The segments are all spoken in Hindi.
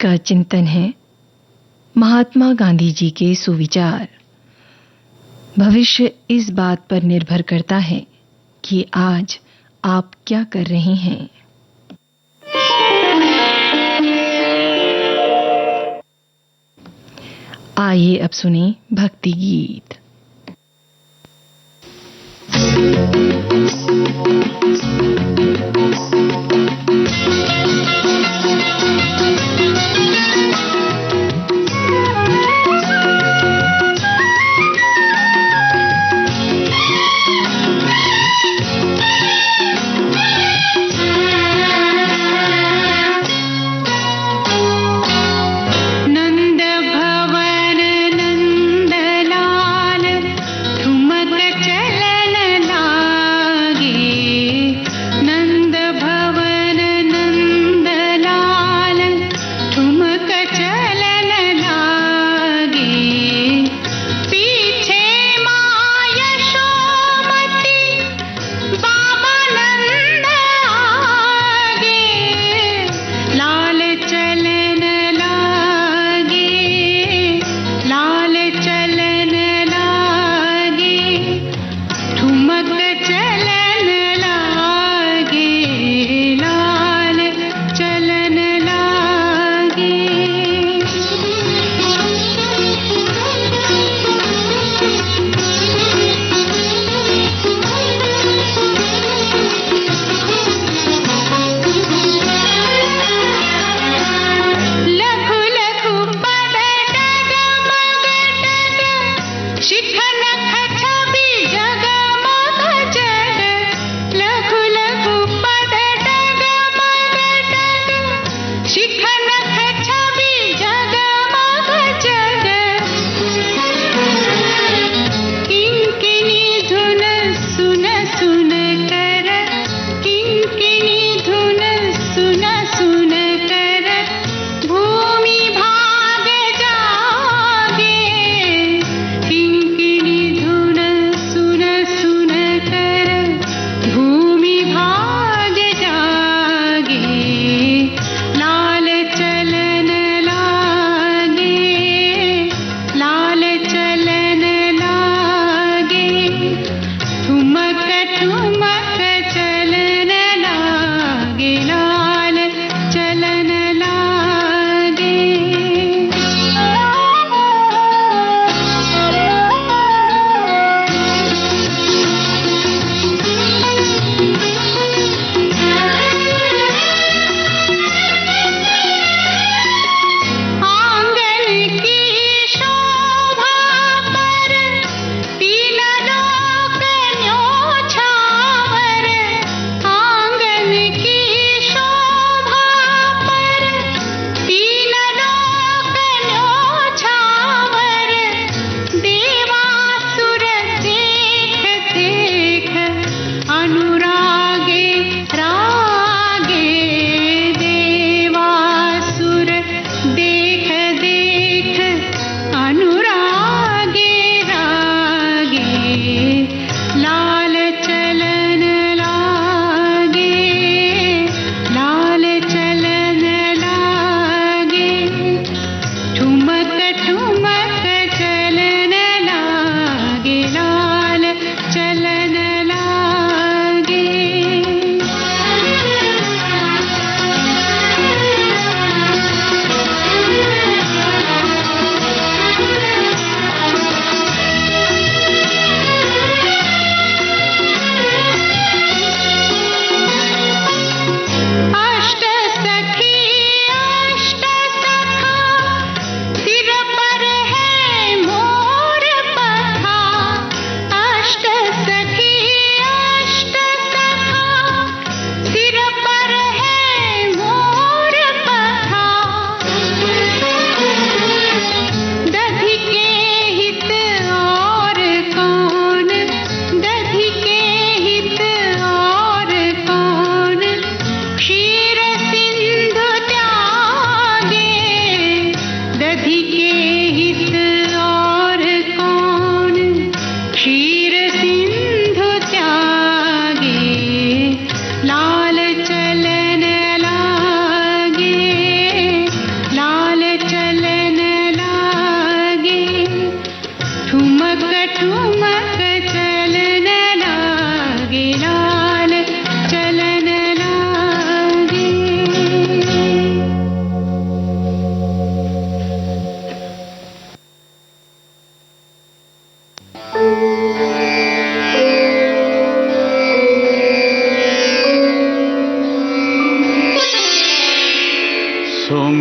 का चिंतन है महात्मा गांधी जी के सुविचार। भविष्य इस बात पर निर्भर करता है कि आज आप क्या कर रहे हैं। आइए अब सुने भक्ति गीत।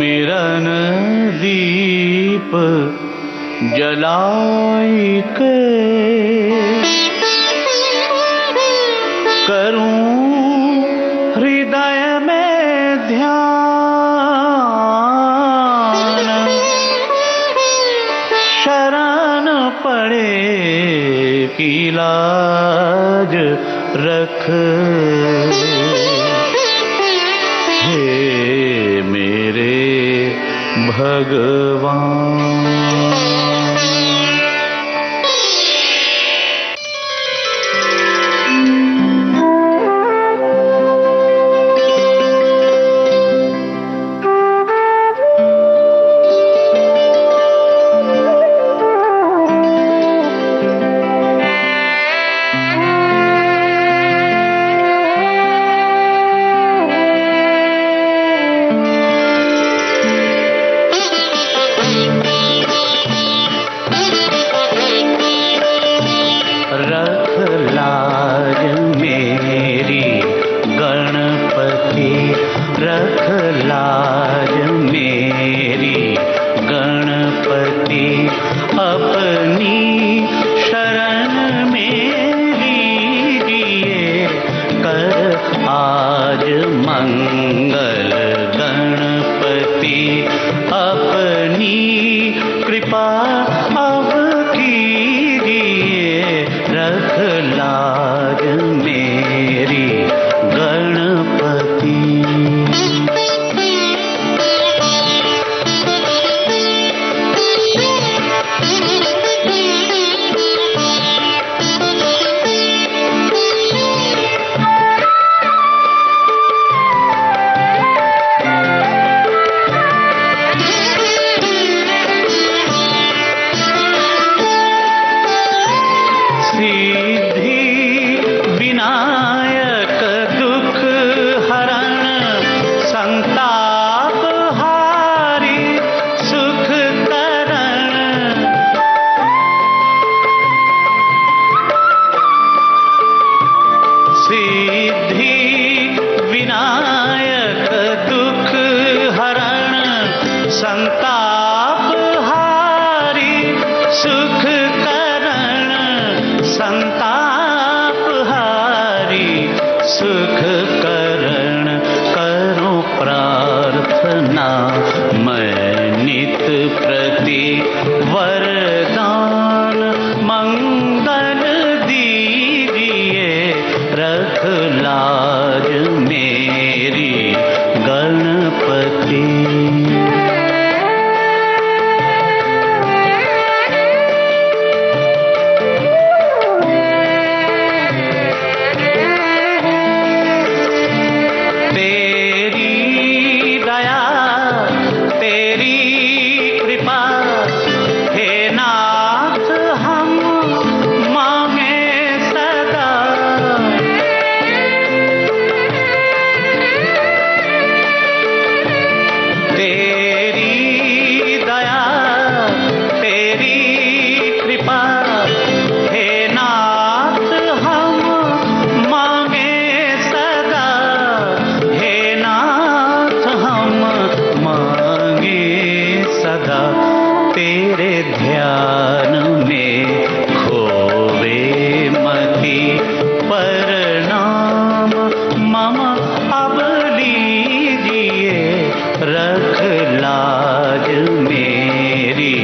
सुमिरन दीप जलाई के करूं हृदय में ध्यान, शरण पड़े की लाज रख। हे मेरे भगवान। रख लाज मेरी गणपति, रख लाज मेरी गणपति, अपनी शरण मेरी लीजिए कर आज मंगल गणपति, अपनी कृपा अब कीजिए, रख लाज मेरी गणपति। सुख करण करो प्रार्थना, मैं नित प्रति वरदान मंगल दीजिए, रख लाज मेरी गणपति। तेरे ध्यान में खोवे मति, प्रणाम मम अब लीजिए, रख लाज मेरी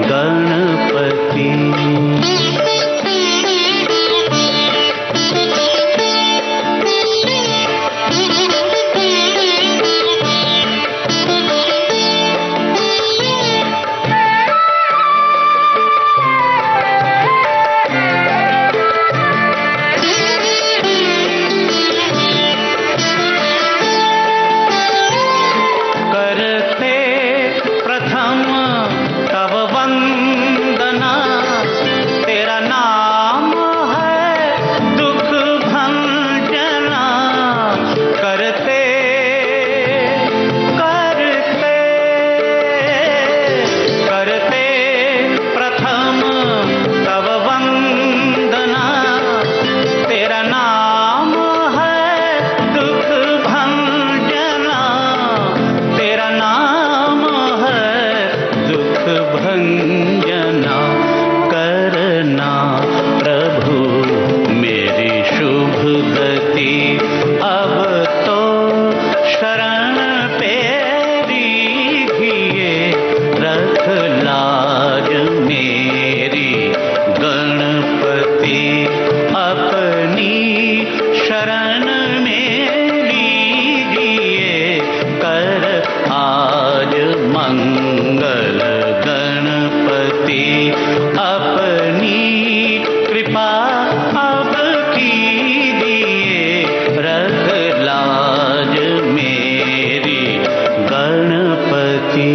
गणपति। मंगल गणपति अपनी कृपा अब कीजिए, रख लाज मेरी गणपति।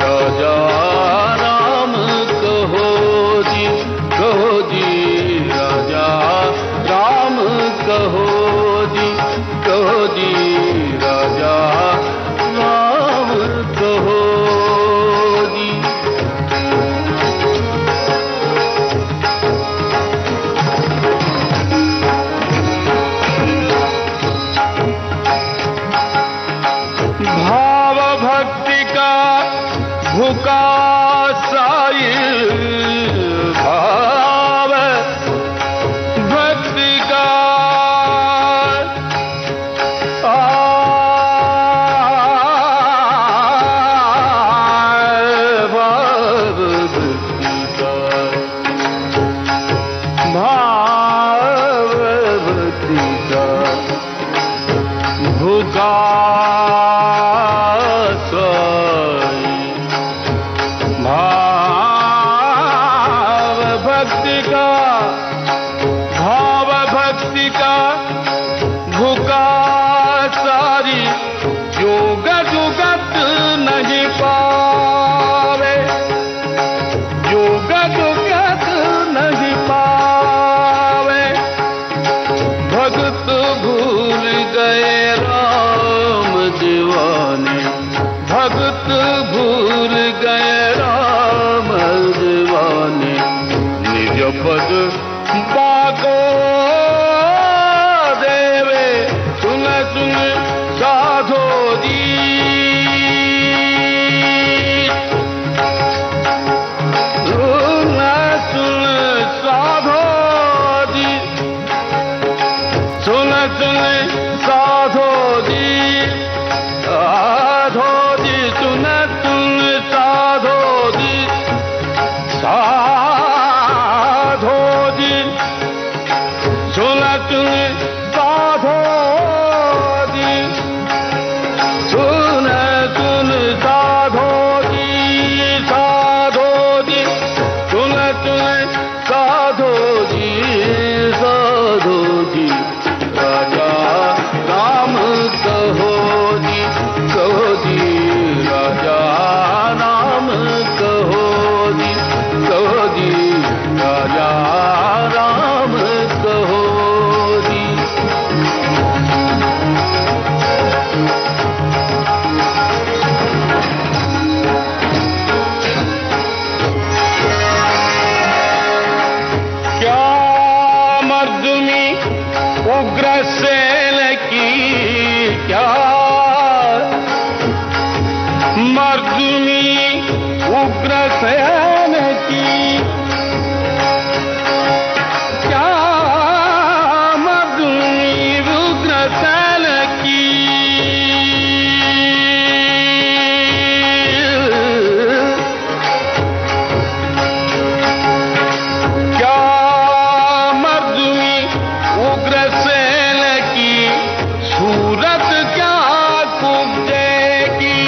राजा राम कहो। भक्ति का, भाव भक्ति का भूखा सारी योग जुगत नहीं पावे, योग जुगत नहीं पावे। भक्त भूल गए राम दीवाने, भक्त भूल गए राम दीवाने। निज पद बागो देवे सुन सुन साधो जी, सुन सुन साधो जी, सुन सुन साधो जी, साधो जी सुन सुन साधो जी, साधो जी सुन सुन साधो जी, सुन सुन साधो जी, साधो जी सुन सुन साधो जी, साधो जी। राजा राम कहो जी, कहो जी राजा राम कहो जी, कहो जी राजा राम कहो जी। क्या मर्दुमी उग्रसेन की, क्या मर्दुमी उग्रसेन की, क्या मर्दुमी उग्रसेन की। क्या मर्दुमी उग्रसेन की, सूरत क्या कुब्जेगी,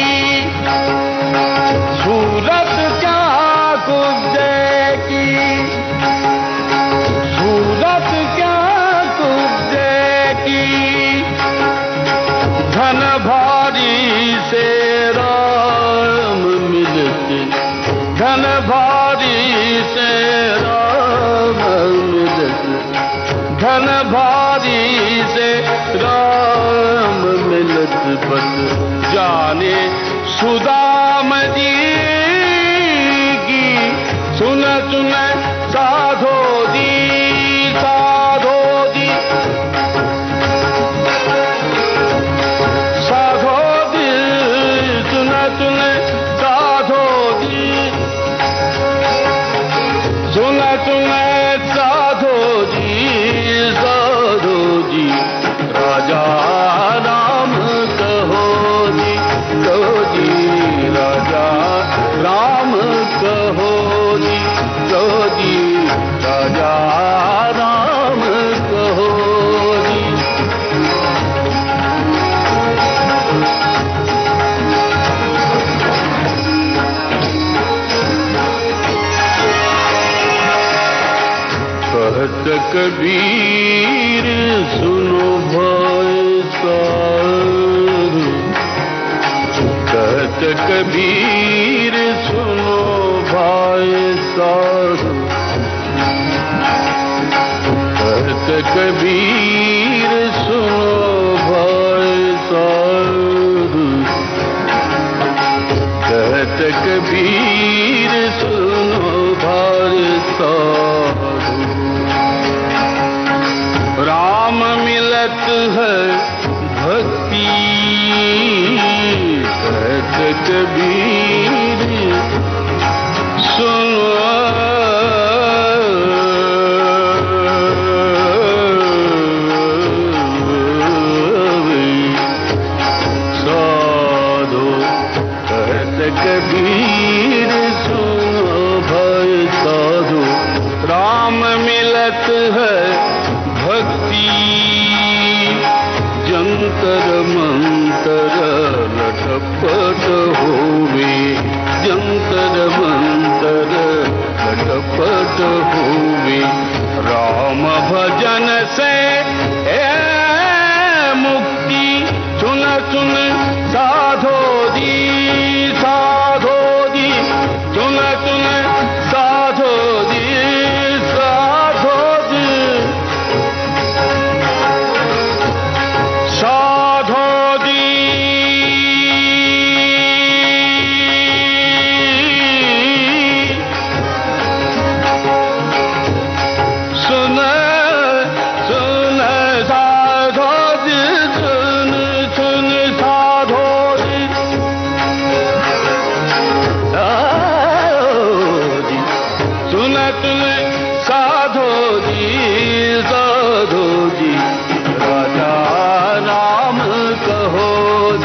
सूरत क्या कुब्जेगी, सूरत क्या कुब्जेगी। धन भारी से राम मिलते, धन भारी से राम मिलते, धन भारी से राम मिलत बस जाने सुदाम जी की। सुन सुन साधो जी, साधो जी, साधो जी सुन सुन साधो जी, सुन सुन साधो जी, साधो जी। राजा राम कहो जी, कहो जी राजा राम कहो जी, कहो जी राजा राम कहो जी। कहत कबीर सुनो भाई साधु, कहत कबीर सुनो भाई साधु, कहत कबीर सुनो भाई साधु, कहत कबीर सुनो भाई साधु। राम मिलत है भक्ति, कहत कबीर सुनो, साधो कहत कबीर सुनो भाई साधु। राम मिलत है भक्ति, जंतर मंतर लटपट होवे, जंतर मंतर झटपट हुई। राम भजन से मुक्ति सुन सुन साधो जी, साधो जी, सुन सुन साधो जी, साधो जी, साधो जी। सुन सुन साधो जी, सुन सुन साधो जी, सुन सुन साधो जी, साधो जी। राजा राम कहो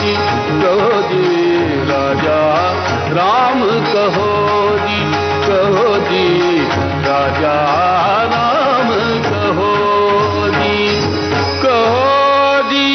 जी, कहो जी, राजा राम कहो जी, कहो जी, राजा राम कहो जी, कहो जी।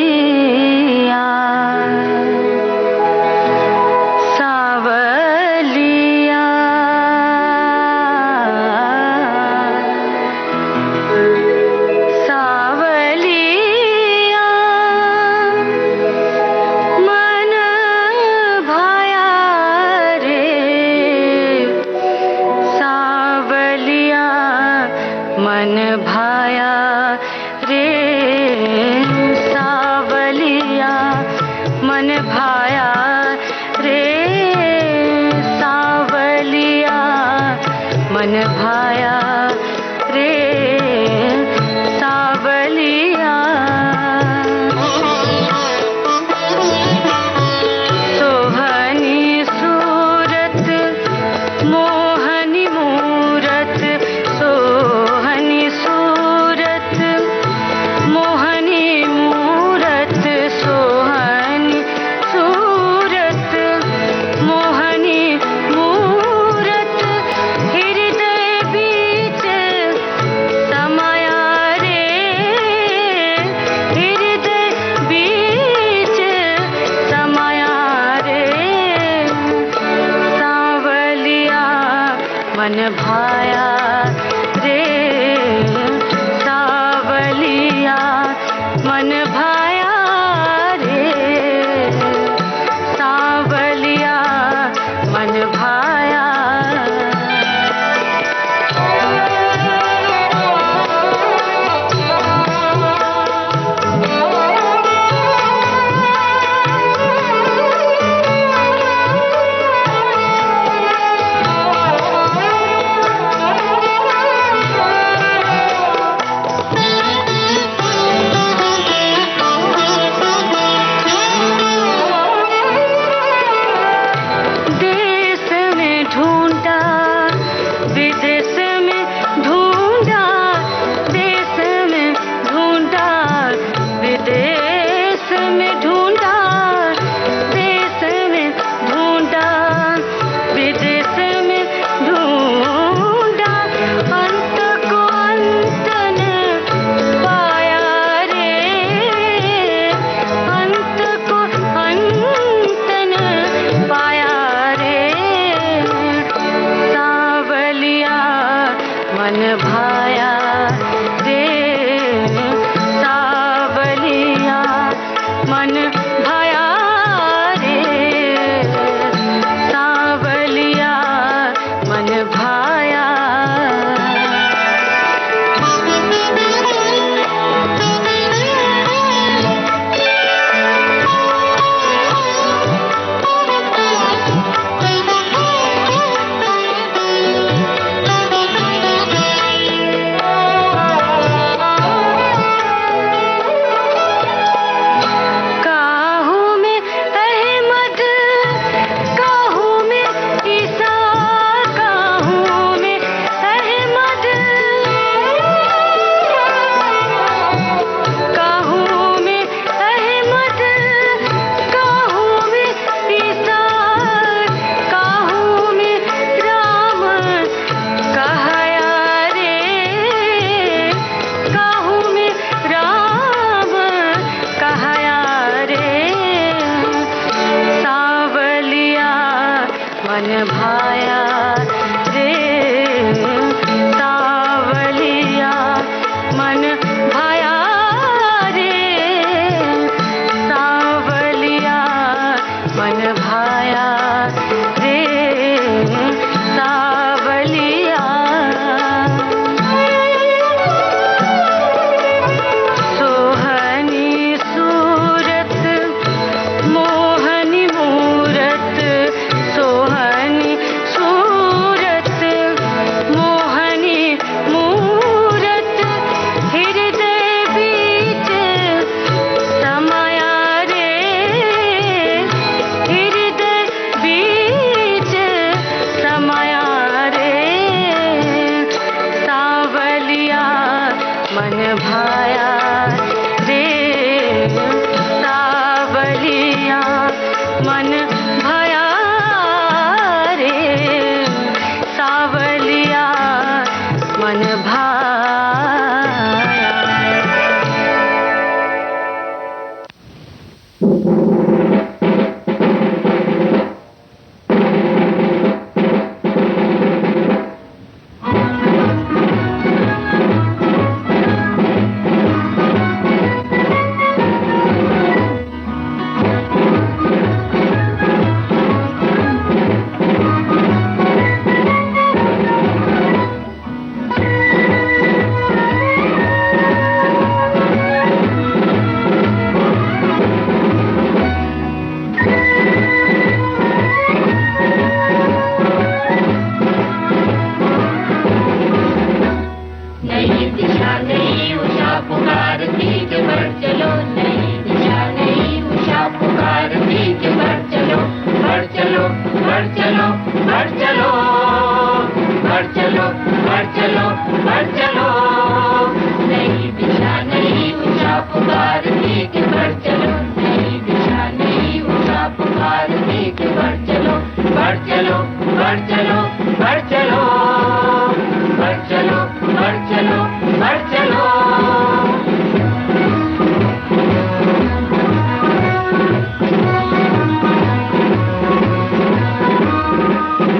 सावलिया सावलिया सावलिया मन भाया रे, सावलिया मन भाया रे, सावलिया मन भाया रे, सावलिया मन भाया रे, सावलिया। सोहनी सूरत मोहनी मूरत, सोहनी सूरत मोहनी मूरत, सोहनी सूरत मोहनी मूरत, हृदय बीच समाया रे, हृदय बीच समाया रे, सावलिया मन भाया रे, सावलिया मन भाया रे, सावलिया मन भाया। देश में ढूंढा विदेश में ढूंढा, देश में ढूंढा विदेश में ढूंढा, देश में ढूंढा विदेश में ढूंढा, अंत को अंत न पाया रे, अंत को अंत न पाया रे, सावलिया मन भाया रे, सावलिया मन भाया रे, सावलिया मन भाया। भाया रे सावलिया मन भाया रे सावलिया मन भाया रे सावलिया सोहनी सूरत मोहनी मूरत सोहनी सूरत मोहनी मूरत हृदय बीच समाया रे हृदय बीच समाया रे सावलिया मन भाया रे सावलिया मन भाया रे सावलिया मन भाया। नई दिशा नई उषा पुकारती के बढ़ चलो नई दिशा नई उषा पुकारती के बढ़ चलो बढ़ चलो बढ़ चलो बढ़ चलो बढ़ चलो बढ़ चलो बढ़ चलो नई दिशा नई उषा पुकारती के बढ़ चलो नई दिशा नई उषा पुकारती के बढ़ चलो बढ़ चलो बढ़ चलो बढ़ चलो बढ़ चलो बढ़ चलो बढ़ चलो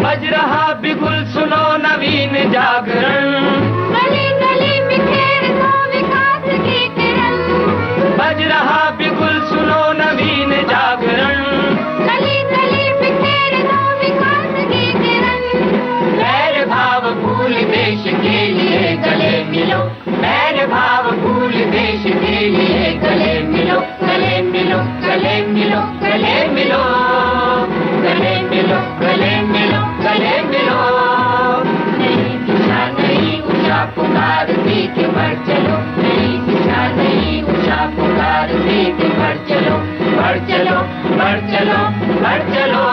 बज रहा बिगुल सुनो नवीन जागरण गली गली बिखेर दो विकास की किरण बज रहा बिगुल सुनो नवीन जागरण गली गली बिखेर दो विकास की किरण बैर भाव भूल देश के लिए गले मिलो बैर भाव भूल देश के लिए गले मिलो गले मिलो गले मिलो गले मिलो गले मिलो गले मिलो गले मिलो नई दिशा नई उषा पुकारती के बढ़ चलो नई दिशा नई उषा पुकारती के बढ़ चलो बढ़ चलो बढ़ चलो बढ़ चलो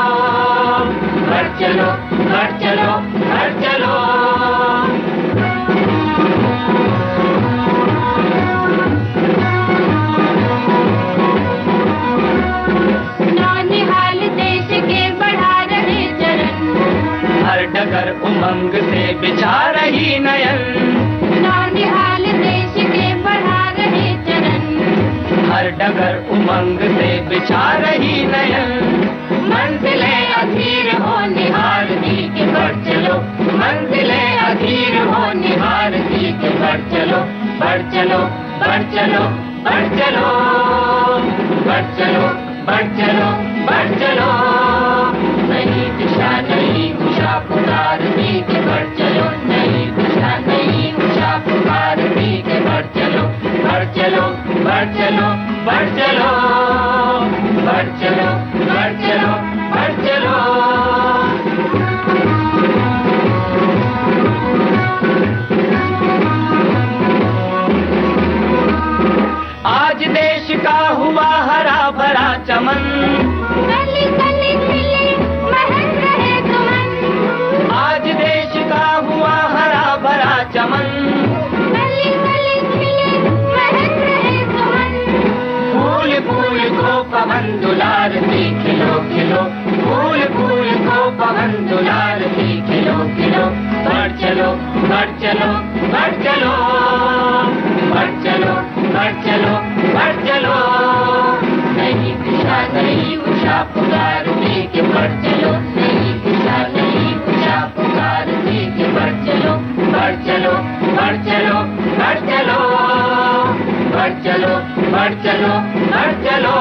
बढ़ चलो बढ़ चलो बढ़ चलो नौनिहाल देश के बढ़ा रहे चरण हर डगर उमंग से बिछा रही नयन नौनिहाल देश के बढ़ा रहे चरण हर डगर उमंग से बिछा रही नयन मंजिलें अधीर हो निहारती के बढ़ चलो मंजिलें अधीर हो निहारती के बढ़ चलो बढ़ चलो बढ़ चलो बढ़ चलो बढ़ चलो बढ़ चलो बढ़ चलो नई दिशा नई उषा पुकारती के बढ़ चलो नई दिशा नई उषा पुकारती के बढ़ चलो बढ़ चलो बढ़ चलो बढ़ चलो बढ़ चलो बढ़ चलो बढ़ चलो आज देश का हुआ हरा भरा चमन गली गली खिले महक रहे सुमन आज देश का हुआ हरा भरा चमन गली गली खिले महक रहे सुमन फूल फूल को पवन दुलारती खिलो खिलो फूल फूल को पवन दुलारती खिलो खिलो बढ़ चलो बढ़ चलो बढ़ चलो बढ़ चलो बढ़ चलो बढ़ चलो नई दिशा नई उषा पुकारती के बढ़ चलो नई दिशा नई बढ़ चलो बढ़ चलो,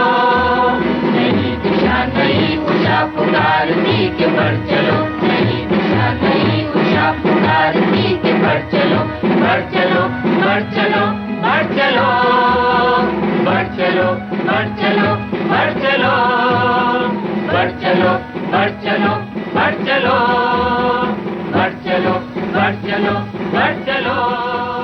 नई दिशा नई उषा पुकारती के बढ़ चलो, नई दिशा नई उषा पुकारती के बढ़ चलो बढ़ चलो बढ़ चलो बढ़ चलो बढ़ चलो बढ़ चलो बढ़ चलो बढ़ चलो बढ़ चलो बढ़ चलो बढ़ चलो बढ़ चलो बढ़ चलो।